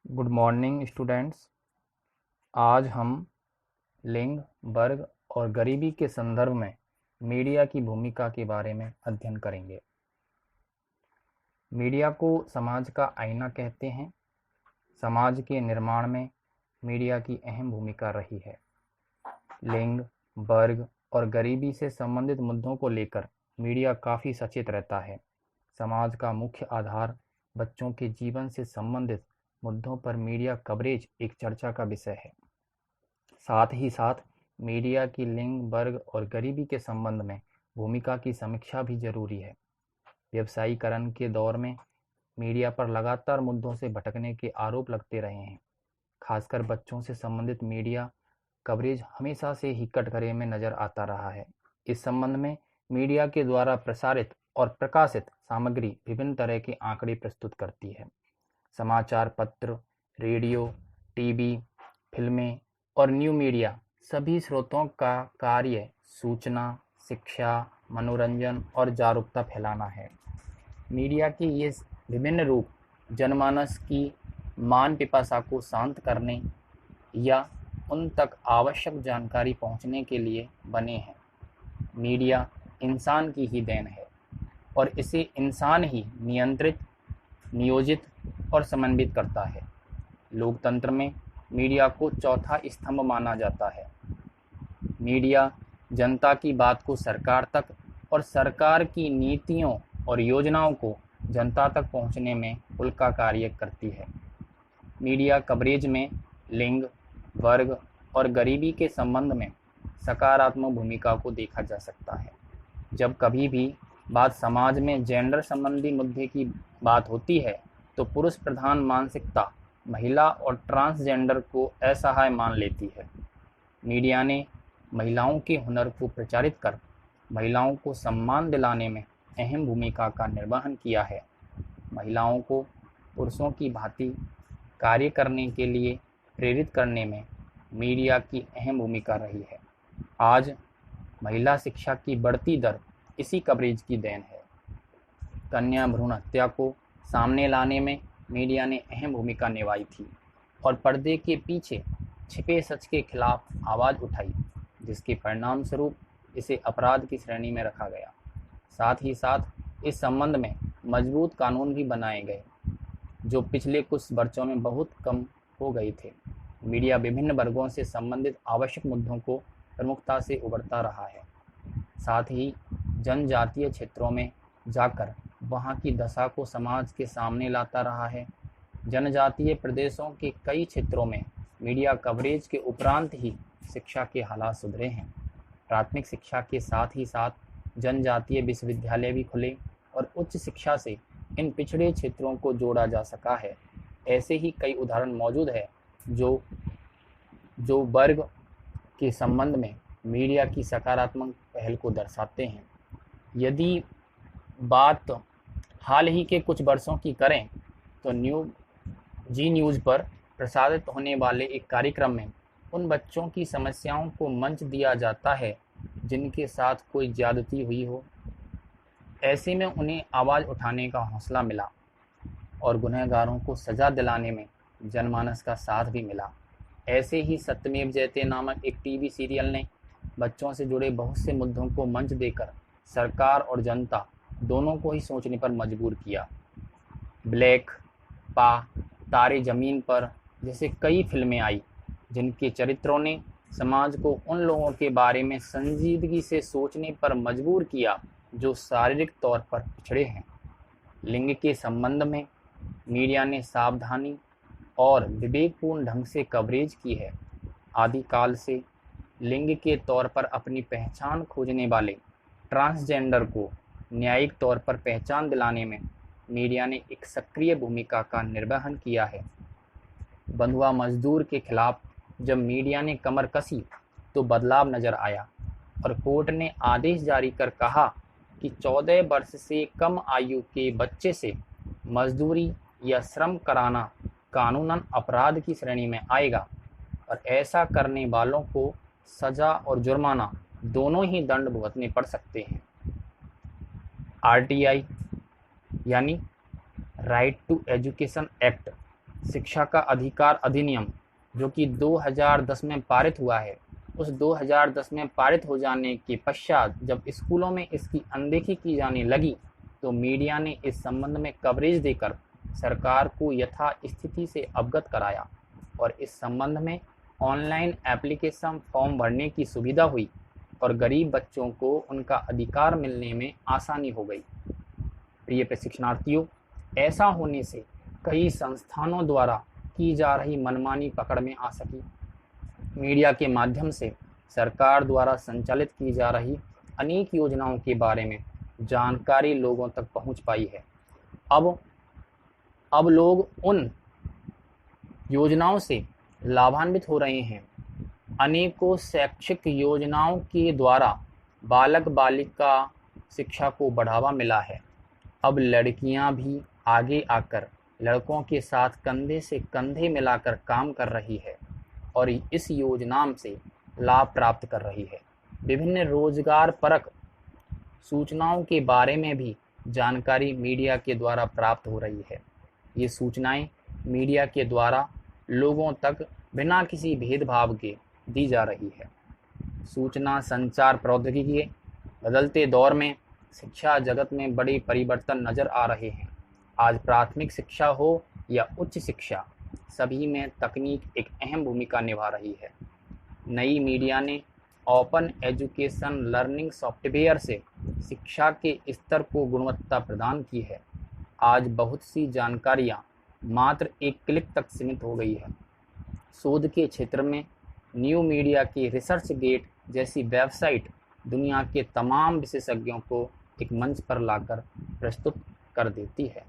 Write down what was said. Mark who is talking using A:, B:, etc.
A: Good morning students. आज हम लिंग, वर्ग और गरीबी के संदर्भ में मीडिया की भूमिका के बारे में अध्ययन करेंगे। मीडिया को समाज का आईना कहते हैं। समाज के निर्माण में मीडिया की अहम भूमिका रही है। लिंग, वर्ग और गरीबी से संबंधित मुद्दों को लेकर मीडिया काफ़ी सचेत रहता है। समाज का मुख्य आधार बच्चों के जीवन से संबंधित मुद्दों पर मीडिया कवरेज एक चर्चा का विषय है। साथ ही साथ मीडिया की लिंग, वर्ग और गरीबी के संबंध में भूमिका की समीक्षा भी जरूरी है। व्यवसायीकरण के दौर में मीडिया पर लगातार मुद्दों से भटकने के आरोप लगते रहे हैं। खासकर बच्चों से संबंधित मीडिया कवरेज हमेशा से ही कटघरे में नजर आता रहा है। इस संबंध में मीडिया के द्वारा प्रसारित और प्रकाशित सामग्री विभिन्न तरह के आंकड़े प्रस्तुत करती है। समाचार पत्र, रेडियो, टीवी, फिल्में और न्यू मीडिया सभी स्रोतों का कार्य सूचना, शिक्षा, मनोरंजन और जागरूकता फैलाना है। मीडिया के ये विभिन्न रूप जनमानस की मान पिपासा को शांत करने या उन तक आवश्यक जानकारी पहुंचने के लिए बने हैं। मीडिया इंसान की ही देन है और इसे इंसान ही नियंत्रित, नियोजित और समन्वित करता है। लोकतंत्र में मीडिया को चौथा स्तंभ माना जाता है। मीडिया जनता की बात को सरकार तक और सरकार की नीतियों और योजनाओं को जनता तक पहुंचने में पुल का कार्य करती है। मीडिया कवरेज में लिंग, वर्ग और गरीबी के संबंध में सकारात्मक भूमिका को देखा जा सकता है। जब कभी भी बात समाज में जेंडर संबंधी मुद्दे की बात होती है तो पुरुष प्रधान मानसिकता महिला और ट्रांसजेंडर को असहाय मान लेती है। मीडिया ने महिलाओं के हुनर को प्रचारित कर महिलाओं को सम्मान दिलाने में अहम भूमिका का निर्वहन किया है। महिलाओं को पुरुषों की भांति कार्य करने के लिए प्रेरित करने में मीडिया की अहम भूमिका रही है। आज महिला शिक्षा की बढ़ती दर इसी कवरेज की देन है। कन्या भ्रूण हत्या को सामने लाने में मीडिया ने अहम भूमिका निभाई थी और पर्दे के पीछे छिपे सच के खिलाफ आवाज़ उठाई, जिसके परिणाम स्वरूप इसे अपराध की श्रेणी में रखा गया। साथ ही साथ इस संबंध में मजबूत कानून भी बनाए गए, जो पिछले कुछ वर्षों में बहुत कम हो गए थे। मीडिया विभिन्न वर्गों से संबंधित आवश्यक मुद्दों को प्रमुखता से उभरता रहा है। साथ ही जनजातीय क्षेत्रों में जाकर वहां की दशा को समाज के सामने लाता रहा है। जनजातीय प्रदेशों के कई क्षेत्रों में मीडिया कवरेज के उपरांत ही शिक्षा के हालात सुधरे हैं। प्राथमिक शिक्षा के साथ ही साथ जनजातीय विश्वविद्यालय भी खुले और उच्च शिक्षा से इन पिछड़े क्षेत्रों को जोड़ा जा सका है। ऐसे ही कई उदाहरण मौजूद है जो वर्ग के संबंध में मीडिया की सकारात्मक पहल को दर्शाते हैं। यदि बात हाल ही के कुछ वर्षों की करें तो जी न्यूज़ पर प्रसारित होने वाले एक कार्यक्रम में उन बच्चों की समस्याओं को मंच दिया जाता है जिनके साथ कोई ज्यादती हुई हो। ऐसे में उन्हें आवाज़ उठाने का हौसला मिला और गुनहगारों को सजा दिलाने में जनमानस का साथ भी मिला। ऐसे ही सत्यमेव जयते नामक एक टीवी सीरियल ने बच्चों से जुड़े बहुत से मुद्दों को मंच देकर सरकार और जनता दोनों को ही सोचने पर मजबूर किया। ब्लैक पा, तारे ज़मीन पर जैसे कई फिल्में आई जिनके चरित्रों ने समाज को उन लोगों के बारे में संजीदगी से सोचने पर मजबूर किया जो शारीरिक तौर पर पिछड़े हैं। लिंग के संबंध में मीडिया ने सावधानी और विवेकपूर्ण ढंग से कवरेज की है। आदिकाल से लिंग के तौर पर अपनी पहचान खोजने वाले ट्रांसजेंडर को न्यायिक तौर पर पहचान दिलाने में मीडिया ने एक सक्रिय भूमिका का निर्वहन किया है। बंधुआ मजदूर के खिलाफ जब मीडिया ने कमर कसी तो बदलाव नजर आया और कोर्ट ने आदेश जारी कर कहा कि 14 वर्ष से कम आयु के बच्चे से मजदूरी या श्रम कराना कानूनन अपराध की श्रेणी में आएगा और ऐसा करने वालों को सजा और जुर्माना दोनों ही दंड भुगतने पड़ सकते हैं। आरटीआई यानी राइट टू एजुकेशन एक्ट शिक्षा का अधिकार अधिनियम जो कि 2010 में पारित हुआ है, उस 2010 में पारित हो जाने के पश्चात जब स्कूलों में इसकी अनदेखी की जाने लगी तो मीडिया ने इस संबंध में कवरेज देकर सरकार को यथास्थिति से अवगत कराया और इस संबंध में ऑनलाइन एप्लीकेशन फॉर्म भरने की सुविधा हुई और गरीब बच्चों को उनका अधिकार मिलने में आसानी हो गई। प्रिय प्रशिक्षणार्थियों, ऐसा होने से कई संस्थानों द्वारा की जा रही मनमानी पकड़ में आ सकी। मीडिया के माध्यम से सरकार द्वारा संचालित की जा रही अनेक योजनाओं के बारे में जानकारी लोगों तक पहुंच पाई है। अब लोग उन योजनाओं से लाभान्वित हो रहे हैं। अनेकों शैक्षिक योजनाओं के द्वारा बालक बालिका शिक्षा को बढ़ावा मिला है। अब लड़कियां भी आगे आकर लड़कों के साथ कंधे से कंधे मिलाकर काम कर रही है और इस योजना से लाभ प्राप्त कर रही है। विभिन्न रोजगार परक सूचनाओं के बारे में भी जानकारी मीडिया के द्वारा प्राप्त हो रही है। ये सूचनाएं मीडिया के द्वारा लोगों तक बिना किसी भेदभाव के दी जा रही है। सूचना संचार प्रौद्योगिकी के बदलते दौर में शिक्षा जगत में बड़े परिवर्तन नजर आ रहे हैं। आज प्राथमिक शिक्षा हो या उच्च शिक्षा, सभी में तकनीक एक अहम भूमिका निभा रही है। नई मीडिया ने ओपन एजुकेशन लर्निंग सॉफ्टवेयर से शिक्षा के स्तर को गुणवत्ता प्रदान की है। आज बहुत सी जानकारियां मात्र एक क्लिक तक सीमित हो गई है। शोध के क्षेत्र में न्यू मीडिया की रिसर्च गेट जैसी वेबसाइट दुनिया के तमाम विशेषज्ञों को एक मंच पर लाकर प्रस्तुत कर देती है।